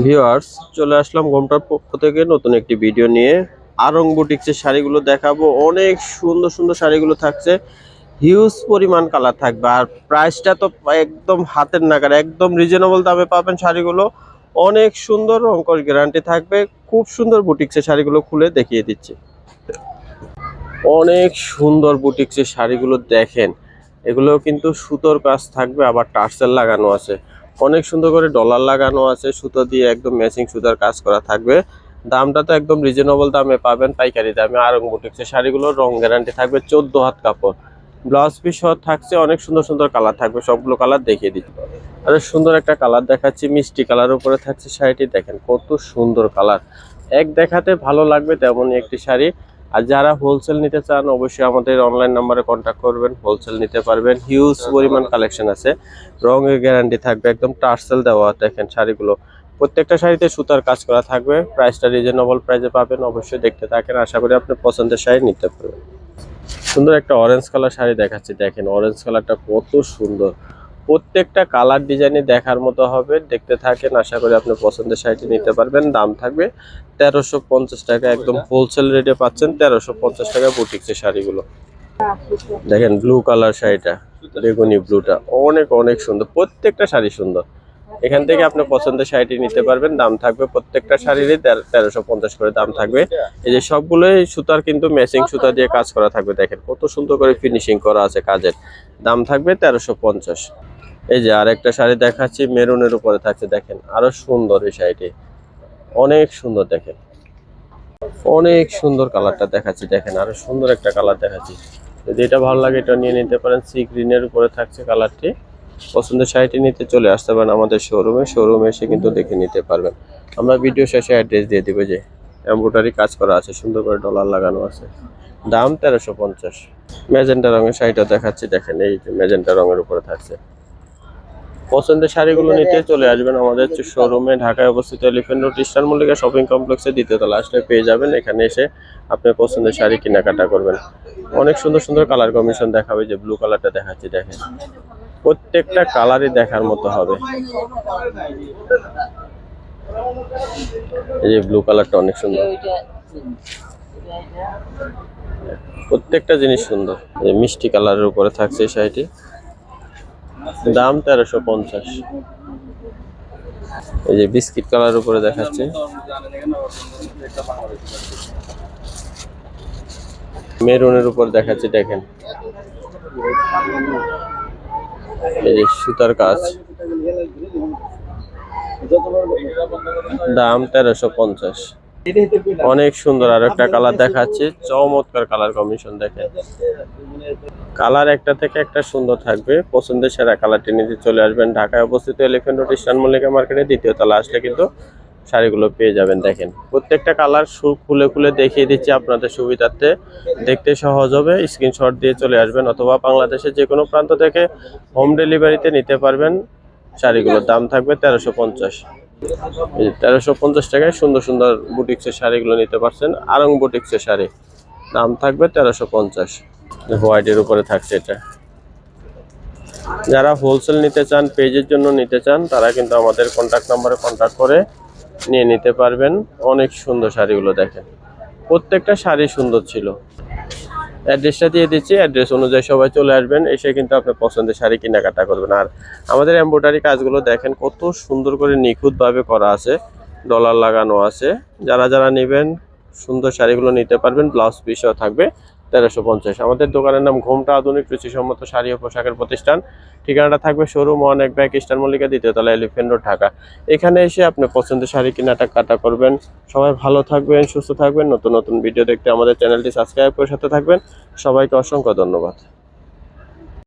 Viewers, চলে আসলাম ঘোমটার পক্ষ থেকে নতুন একটি ভিডিও নিয়ে। আরং বুটিক্সের শাড়িগুলো দেখাবো। অনেক সুন্দর সুন্দর শাড়িগুলো থাকছে, হিউজ পরিমাণ কালার থাকবে, আর প্রাইসটা তো একদম হাতের নাগালে, একদম রিজনেবল দামে পাবেন শাড়িগুলো। অনেক সুন্দর, রঙকশ গ্যারান্টি থাকবে। খুব সুন্দর বুটিক্সের শাড়িগুলো খুলে দেখিয়ে দিচ্ছি। অনেক সুন্দর বুটিক্সের শাড়িগুলো দেখেন, এগুলো কিন্তু সুতোর কাজ থাকবে, আবার টার্সেল লাগানো আছে। অনেক সুন্দর করে ডলার লাগানো আছে, সুতো দিয়ে একদম ম্যাচিং সুতার কাজ করা থাকবে। দামটা তো একদম রিজনেবল দামে পাবেন, পাইকারি দামে। আরং বুটিক্সের শাড়িগুলো রং গ্যারান্টি থাকবে, 14 হাত কাপড়, ব্লাউজ পিস সহ থাকছে। অনেক সুন্দর সুন্দর কালার থাকবে, সবগুলো কালার দেখিয়ে দিচ্ছি। আর সুন্দর একটা কালার দেখাচ্ছি, মিষ্টি কালার উপরে থাকছে শাড়িটি। দেখেন কত সুন্দর কালার, এক দেখাতে ভালো লাগবে তেমনই একটি শাড়ি। আর যারা হোলসেল নিতে চান অবশ্যই আমাদের অনলাইন নাম্বারে কন্ট্যাক্ট করবেন, হোলসেল নিতে পারবেন। হিউজ পরিমাণ কালেকশন আছে, রঙের গ্যারান্টি থাকবে, একদম টার্সেল দেওয়া। দেখেন শাড়িগুলো, প্রত্যেকটা শাড়িতে সুতার কাজ করা থাকবে। প্রাইসটা রিজনেবল প্রাইসে পাবেন, অবশ্যই দেখতে থাকেন। আশা করি আপনি পছন্দের শাড়ি নিতে পারবেন। সুন্দর একটা অরেঞ্জ কালার শাড়ি দেখাচ্ছি, দেখেন অরেঞ্জ কালারটা কত সুন্দর। প্রত্যেকটা কালার ডিজাইনই দেখার মতো হবে, দেখতে থাকেন। আশা করি আপনি পছন্দের শাড়িটি নিতে পারবেন। দাম থাকবে 1350 টাকা, একদম হোলসেল রেটে পাচ্ছেন 1350 টাকা বুটিক্সের শাড়িগুলো। দেখেন ব্লু কালার শাড়িটা, বেগুনি ব্লুটা অনেক অনেক সুন্দর। প্রত্যেকটা শাড়ি সুন্দর, এখান থেকে আপনি পছন্দের শাড়িটি নিতে পারবেন। দাম থাকবে প্রত্যেকটা শাড়িরই 1350 করে দাম থাকবে। এই যে সবগুলোই সুতার কিন্তু ম্যাচিং সুতা দিয়ে কাজ করা থাকবে। দেখেন কত সুন্দর করে ফিনিশিং করা আছে কাজের। দাম থাকবে 1350। এই যে আরেকটা শাড়ি দেখাচ্ছি, মেরুনের উপরে থাকছে। দেখেন আরো সুন্দর এই শাড়িটি, অনেক সুন্দর। দেখেন অনেক সুন্দর কালারটা দেখাচ্ছি, দেখেন আরো সুন্দর একটা কালার দেখাচ্ছি। যদি এটা ভালো লাগে এটা নিয়ে নিতে পারেন। সি গ্রিনের উপরে থাকছে কালারটি। পছন্দের শাড়িটি নিতে চলে আসতে পারেন আমাদের শোরুমে এসে কিন্তু দেখে নিতে পারবেন। আমরা ভিডিও শেষে অ্যাড্রেস দিয়ে দিব। যে এমব্রয়ডারি কাজ করা আছে, সুন্দর করে ডলার লাগানো আছে। দাম 1350। ম্যাজেন্টা রঙের শাড়িটা দেখাচ্ছি, দেখেন এই যে ম্যাজেন্টা রঙের উপরে থাকছে। পছন্দের শাড়িগুলো নিতে চলে আসবেন আমাদের শোরুমে, ঢাকায় অবস্থিত elephant road eastern Mallika shopping কমপ্লেক্সে দ্বিতীয় তলা আসলে পেয়ে যাবেন। এখানে এসে আপনি পছন্দের শাড়ি কেনাকাটা করবেন। অনেক সুন্দর সুন্দর কালার কম্বিনেশন দেখাবে। যে ব্লু কালারটা দেখাচ্ছি, দেখেন প্রত্যেকটা কালারই দেখার মতো হবে। এই যে ব্লু কালারটা অনেক সুন্দর, প্রত্যেকটা জিনিস সুন্দর। এই মিষ্টি কালারের উপরে থাকছে এই শাড়িটি। দাম 1350। এই যে বিস্কিট কালার উপরে দেখাচ্ছে, মেরুনের উপর দেখাচ্ছে। দেখেন এই যে সুতার কাজ। দাম 1350। অনেক সুন্দর আরো একটা কালার দেখাচ্ছে, চমৎকার কালার কম্বিনেশন। দেখেন কালার একটা থেকে একটা সুন্দর থাকবে। পছন্দের সেরা কালারটি নিতে চলে আসবেন। ঢাকায় অবস্থিত এলিফ্যান্ট রোড ইস্টার্ন মল্লিকা মার্কেটে দ্বিতীয় তলা আসলে কিন্তু শাড়িগুলো পেয়ে যাবেন। দেখেন প্রত্যেকটা কালার খুলে খুলে দেখিয়ে দিচ্ছি আপনাদের সুবিধার্থে, দেখতে সহজ হবে। স্ক্রিনশট দিয়ে চলে আসবেন, অথবা বাংলাদেশের যে কোনো প্রান্ত থেকে হোম ডেলিভারিতে নিতে পারবেন। শাড়িগুলোর দাম থাকবে 1350। 1350 টাকায় সুন্দর সুন্দর বুটিক্সের শাড়িগুলো নিতে পারছেন। আরং বুটিক্সের শাড়ি, দাম থাকবে 1350। হোয়াইটের উপরে থাকছে এটা। যারা হোলসেল নিতে চান, পেজের জন্য নিতে চান, তারা কিন্তু আমাদের কন্ট্যাক্ট নাম্বারে কন্ট্যাক্ট করে নিয়ে নিতে পারবেন। অনেক সুন্দর শাড়িগুলো দেখেন, প্রত্যেকটা শাড়ি সুন্দর ছিল। অ্যাড্রেসটা দিয়ে দিচ্ছি, অ্যাড্রেস অনুযায়ী সবাই চলে আসবেন। এসে কিন্তু আপনার পছন্দের শাড়ি কেনাকাটা করবেন। আর আমাদের এমব্রয়ডারি কাজগুলো দেখেন কত সুন্দর করে নিখুঁতভাবে করা আছে, ডলার লাগানো আছে। যারা যারা নেবেন সুন্দর শাড়িগুলো নিতে পারবেন। ব্লাউজ পিসও থাকবে 1350। আমাদের দোকানের নাম ঘোমটা আধুনিক রুচিসম্মত শাড়ি ও পোশাকের প্রতিষ্ঠান। ঠিকানাটা থাকবে শোরুম 1 ব্যাক ইস্টার্ন মল্লিকা দ্বিতীয় তলা এলিফ্যান্ট রোড ঢাকা। এখানে এসে আপনি পছন্দের শাড়ি কেনাকাটা করবেন। সবাই ভালো থাকবেন, সুস্থ থাকবেন। নতুন নতুন ভিডিও দেখতে আমাদের চ্যানেলটি সাবস্ক্রাইব করে সাথে থাকবেন। সবাইকে অসংখ্য ধন্যবাদ।